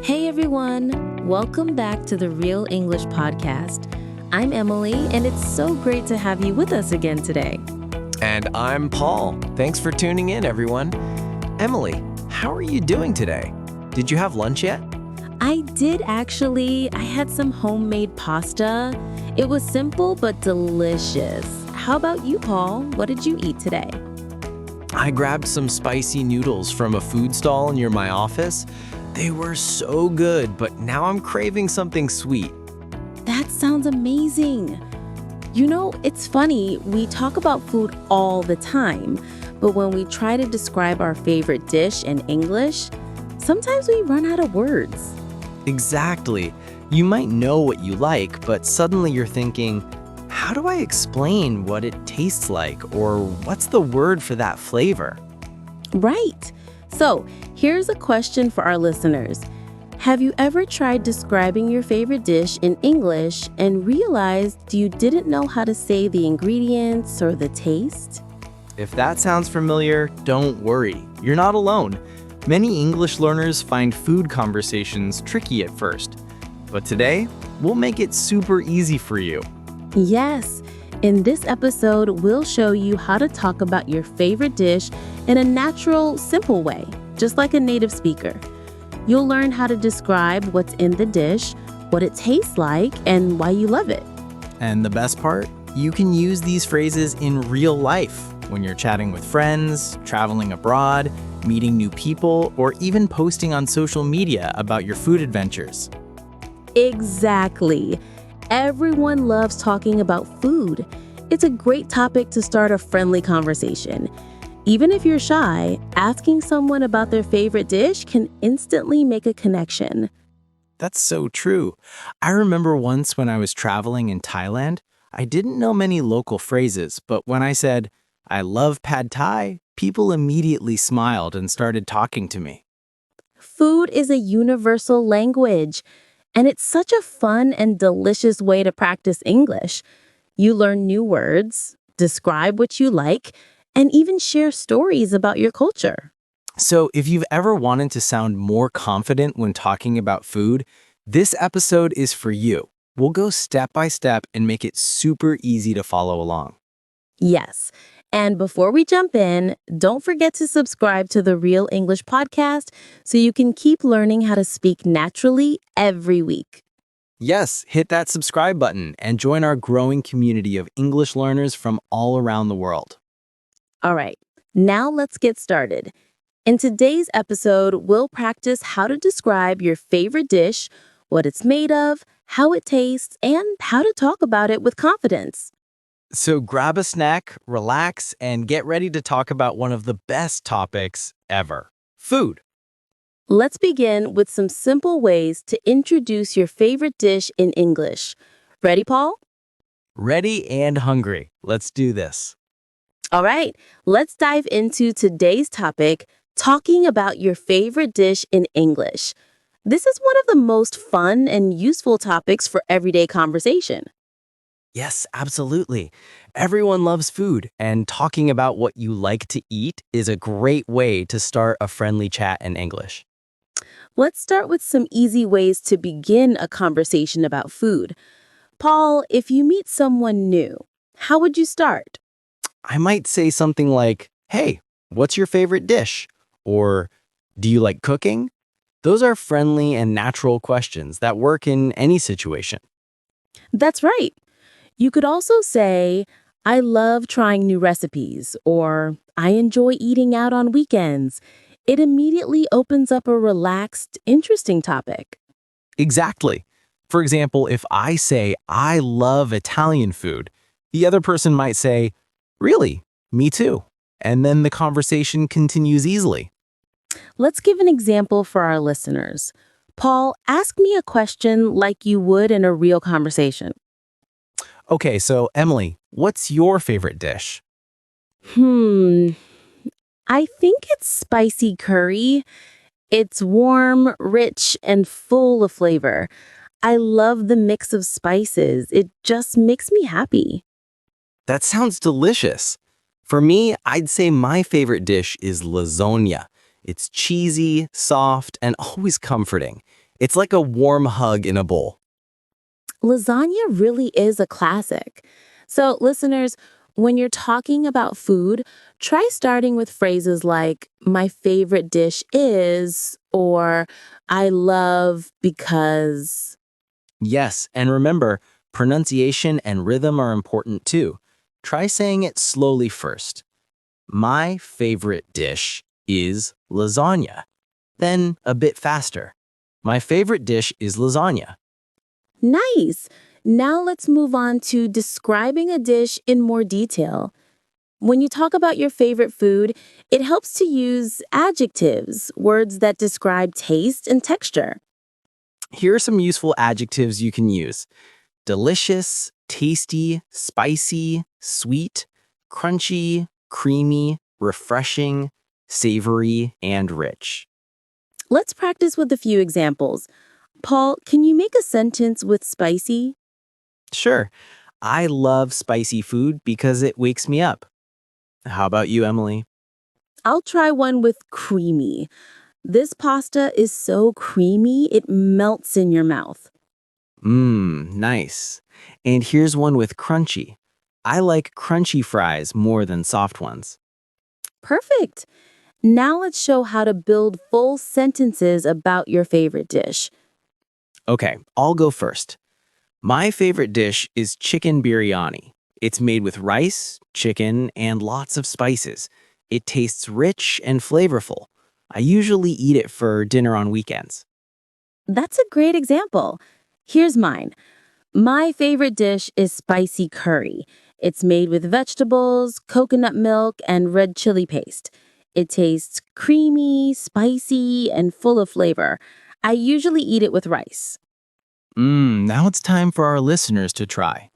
Hey everyone, welcome back to the Real English Podcast. I'm Emily, and it's so great to have you with us again today. And I'm Paul. Thanks for tuning in, everyone. Emily, how are you doing today? Did you have lunch yet? I did actually. I had some homemade pasta. It was simple but delicious. How about you, Paul? What did you eat today? I grabbed some spicy noodles from a food stall near my office. They were so good, but now I'm craving something sweet. That sounds amazing. You know, it's funny, we talk about food all the time, but when we try to describe our favorite dish in English, sometimes we run out of words. Exactly. You might know what you like, but suddenly you're thinking, how do I explain what it tastes like, or what's the word for that flavor? Right. So, here's a question for our listeners. Have you ever tried describing your favorite dish in English and realized you didn't know how to say the ingredients or the taste? If that sounds familiar, don't worry. You're not alone. Many English learners find food conversations tricky at first. But today, we'll make it super easy for you. Yes. In this episode, we'll show you how to talk about your favorite dish in a natural, simple way, just like a native speaker. You'll learn how to describe what's in the dish, what it tastes like, and why you love it. And the best part? You can use these phrases in real life when you're chatting with friends, traveling abroad, meeting new people, or even posting on social media about your food adventures. Exactly. Everyone loves talking about food. It's a great topic to start a friendly conversation. Even if you're shy, asking someone about their favorite dish can instantly make a connection. That's so true. I remember once when I was traveling in Thailand, I didn't know many local phrases, but when I said, I love pad thai, people immediately smiled and started talking to me. Food is a universal language, and it's such a fun and delicious way to practice English. You learn new words, describe what you like, and even share stories about your culture. So if you've ever wanted to sound more confident when talking about food, this episode is for you. We'll go step by step and make it super easy to follow along. Yes. And before we jump in, don't forget to subscribe to the Real English Podcast so you can keep learning how to speak naturally every week. Yes, hit that subscribe button and join our growing community of English learners from all around the world. All right, now let's get started. In today's episode, we'll practice how to describe your favorite dish, what it's made of, how it tastes, and how to talk about it with confidence. So grab a snack, relax, and get ready to talk about one of the best topics ever, food. Let's begin with some simple ways to introduce your favorite dish in English. Ready, Paul? Ready and hungry. Let's do this. All right, let's dive into today's topic, talking about your favorite dish in English. This is one of the most fun and useful topics for everyday conversation. Yes, absolutely. Everyone loves food, and talking about what you like to eat is a great way to start a friendly chat in English. Let's start with some easy ways to begin a conversation about food. Paul, if you meet someone new, how would you start? I might say something like, hey, what's your favorite dish? Or, do you like cooking? Those are friendly and natural questions that work in any situation. That's right. You could also say, I love trying new recipes, or I enjoy eating out on weekends. It immediately opens up a relaxed, interesting topic. Exactly. For example, if I say, I love Italian food, the other person might say, really? Me too. And then the conversation continues easily. Let's give an example for our listeners. Paul, ask me a question like you would in a real conversation. Okay, so Emily, what's your favorite dish? I think it's spicy curry. It's warm, rich, and full of flavor. I love the mix of spices. It just makes me happy. That sounds delicious. For me, I'd say my favorite dish is lasagna. It's cheesy, soft, and always comforting. It's like a warm hug in a bowl. Lasagna really is a classic. So, listeners, when you're talking about food, try starting with phrases like, my favorite dish is, or I love because. Yes, and remember, pronunciation and rhythm are important too. Try saying it slowly first. My favorite dish is lasagna. Then a bit faster. My favorite dish is lasagna. Nice! Now let's move on to describing a dish in more detail. When you talk about your favorite food, it helps to use adjectives, words that describe taste and texture. Here are some useful adjectives you can use: delicious, tasty, spicy, sweet, crunchy, creamy, refreshing, savory, and rich. Let's practice with a few examples. Paul, can you make a sentence with spicy? Sure, I love spicy food because it wakes me up. How about you, Emily? I'll try one with creamy. This pasta is so creamy, it melts in your mouth. Nice. And here's one with crunchy. I like crunchy fries more than soft ones. Perfect. Now let's show how to build full sentences about your favorite dish. Okay, I'll go first. My favorite dish is chicken biryani. It's made with rice, chicken, and lots of spices. It tastes rich and flavorful. I usually eat it for dinner on weekends. That's a great example. Here's mine. My favorite dish is spicy curry. It's made with vegetables, coconut milk, and red chili paste. It tastes creamy, spicy, and full of flavor. I usually eat it with rice. Now it's time for our listeners to try.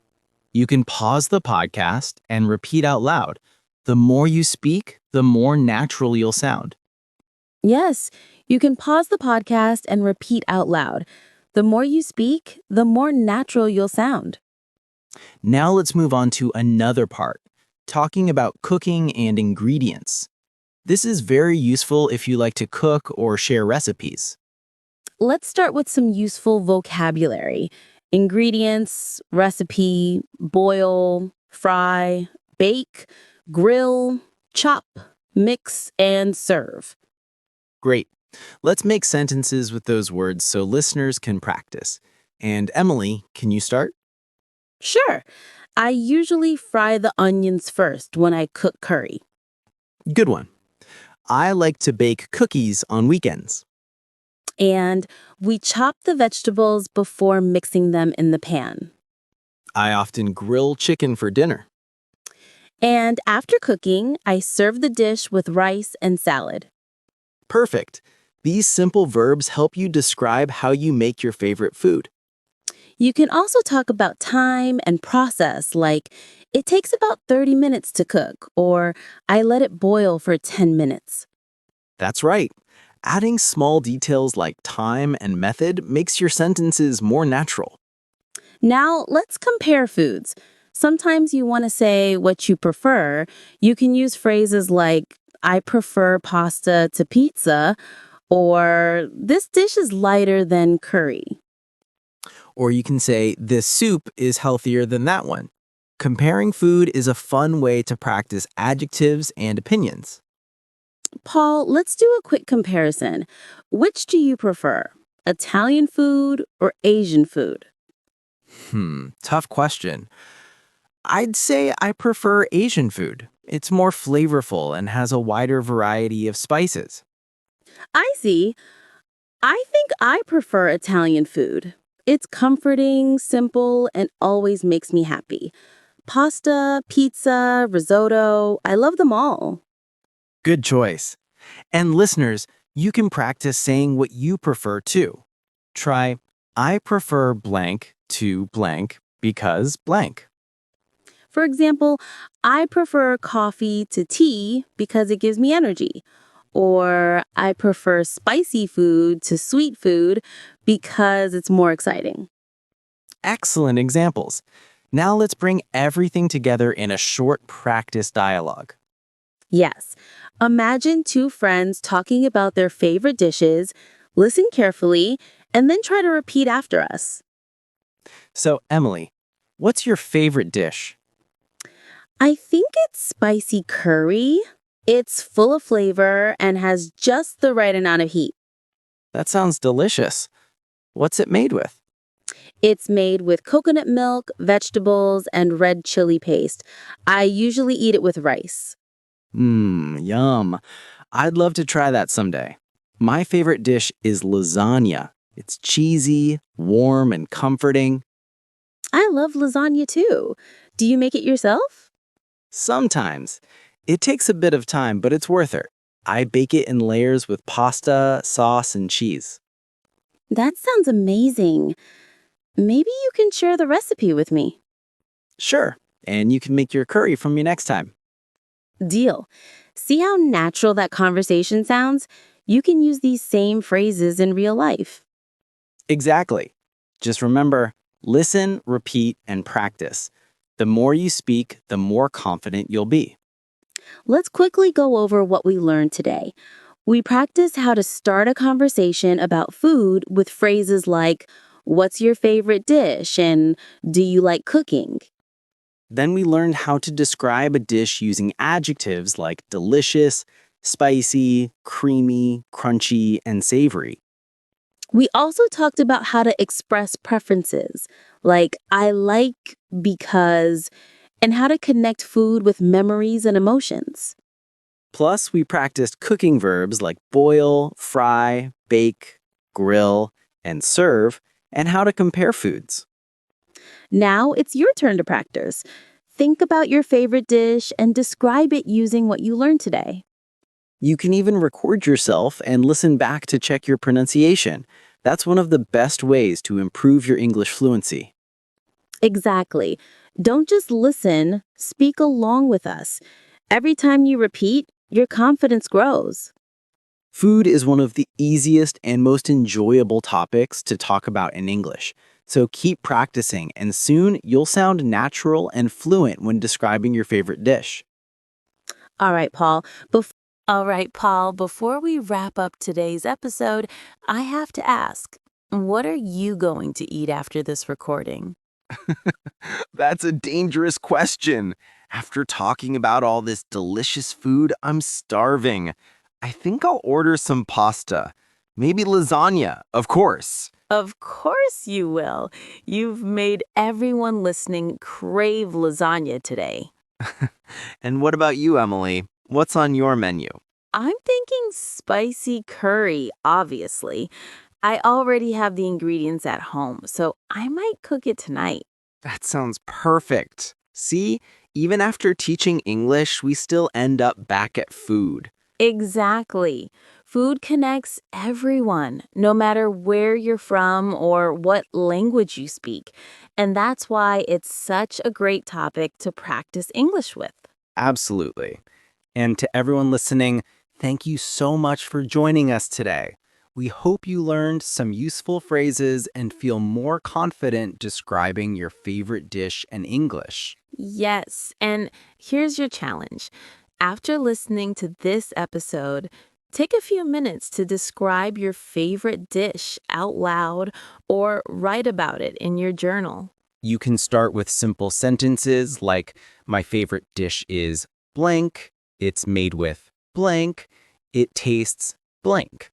You can pause the podcast and repeat out loud. The more you speak, the more natural you'll sound. Yes, you can pause the podcast and repeat out loud. The more you speak, the more natural you'll sound. Now let's move on to another part, talking about cooking and ingredients. This is very useful if you like to cook or share recipes. Let's start with some useful vocabulary. Ingredients, recipe, boil, fry, bake, grill, chop, mix, and serve. Great. Let's make sentences with those words so listeners can practice. And Emily, can you start? Sure, I usually fry the onions first when I cook curry. Good one. I like to bake cookies on weekends. And we chop the vegetables before mixing them in the pan. I often grill chicken for dinner. And after cooking, I serve the dish with rice and salad. Perfect. These simple verbs help you describe how you make your favorite food. You can also talk about time and process, like, it takes about 30 minutes to cook, or I let it boil for 10 minutes. That's right. Adding small details like time and method makes your sentences more natural. Now, let's compare foods. Sometimes you want to say what you prefer. You can use phrases like, I prefer pasta to pizza, or this dish is lighter than curry. Or you can say, this soup is healthier than that one. Comparing food is a fun way to practice adjectives and opinions. Paul, let's do a quick comparison. Which do you prefer, Italian food or Asian food? Tough question. I'd say I prefer Asian food. It's more flavorful and has a wider variety of spices. I see. I think I prefer Italian food. It's comforting, simple, and always makes me happy. Pasta, pizza, risotto, I love them all. Good choice. And listeners, you can practice saying what you prefer too. Try, I prefer blank to blank because blank. For example, I prefer coffee to tea because it gives me energy. Or I prefer spicy food to sweet food because it's more exciting. Excellent examples. Now let's bring everything together in a short practice dialogue. Yes. Imagine two friends talking about their favorite dishes. Listen carefully and then try to repeat after us. So, Emily, what's your favorite dish? I think it's spicy curry. It's full of flavor and has just the right amount of heat. That sounds delicious. What's it made with? It's made with coconut milk, vegetables, and red chili paste. I usually eat it with rice. Yum. I'd love to try that someday. My favorite dish is lasagna. It's cheesy, warm, and comforting. I love lasagna too. Do you make it yourself? Sometimes. It takes a bit of time, but it's worth it. I bake it in layers with pasta, sauce, and cheese. That sounds amazing. Maybe you can share the recipe with me. Sure, and you can make your curry for me next time. Deal. See how natural that conversation sounds? You can use these same phrases in real life. Exactly. Just remember, listen, repeat, and practice. The more you speak, the more confident you'll be. Let's quickly go over what we learned today. We practiced how to start a conversation about food with phrases like, "What's your favorite dish?" and "Do you like cooking?" Then we learned how to describe a dish using adjectives like delicious, spicy, creamy, crunchy, and savory. We also talked about how to express preferences, like "I like because," and how to connect food with memories and emotions. Plus, we practiced cooking verbs like boil, fry, bake, grill, and serve, and how to compare foods. Now it's your turn to practice. Think about your favorite dish and describe it using what you learned today. You can even record yourself and listen back to check your pronunciation. That's one of the best ways to improve your English fluency. Exactly. Don't just listen, speak along with us. Every time you repeat, your confidence grows. Food is one of the easiest and most enjoyable topics to talk about in English. So keep practicing, and soon you'll sound natural and fluent when describing your favorite dish. All right, Paul. Before we wrap up today's episode, I have to ask, what are you going to eat after this recording? That's a dangerous question. After talking about all this delicious food, I'm starving. I think I'll order some pasta. Maybe lasagna, of course. Of course you will. You've made everyone listening crave lasagna today. And what about you, Emily? What's on your menu? I'm thinking spicy curry, obviously. I already have the ingredients at home, so I might cook it tonight. That sounds perfect. See, even after teaching English, we still end up back at food. Exactly. Food connects everyone, no matter where you're from or what language you speak. And that's why it's such a great topic to practice English with. Absolutely. And to everyone listening, thank you so much for joining us today. We hope you learned some useful phrases and feel more confident describing your favorite dish in English. Yes, and here's your challenge. After listening to this episode, take a few minutes to describe your favorite dish out loud or write about it in your journal. You can start with simple sentences like, my favorite dish is blank, it's made with blank, it tastes blank,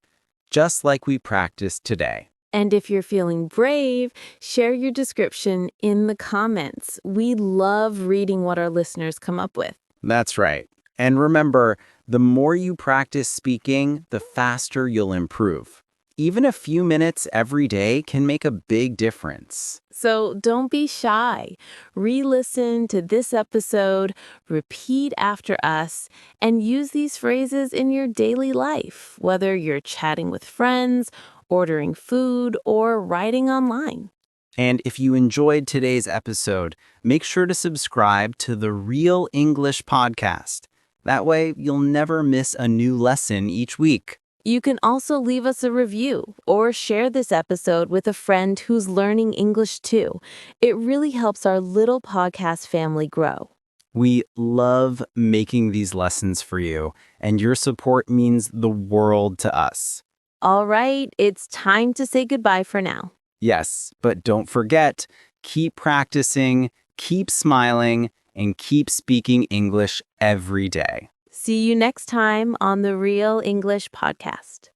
just like we practiced today. And if you're feeling brave, share your description in the comments. We love reading what our listeners come up with. That's right. And remember, the more you practice speaking, the faster you'll improve. Even a few minutes every day can make a big difference. So don't be shy. Re-listen to this episode, repeat after us, and use these phrases in your daily life, whether you're chatting with friends, ordering food, or writing online. And if you enjoyed today's episode, make sure to subscribe to the Real English Podcast. That way, you'll never miss a new lesson each week. You can also leave us a review or share this episode with a friend who's learning English too. It really helps our little podcast family grow. We love making these lessons for you, and your support means the world to us. All right, it's time to say goodbye for now. Yes, but don't forget, keep practicing, keep smiling, and keep speaking English every day. See you next time on the Real English Podcast.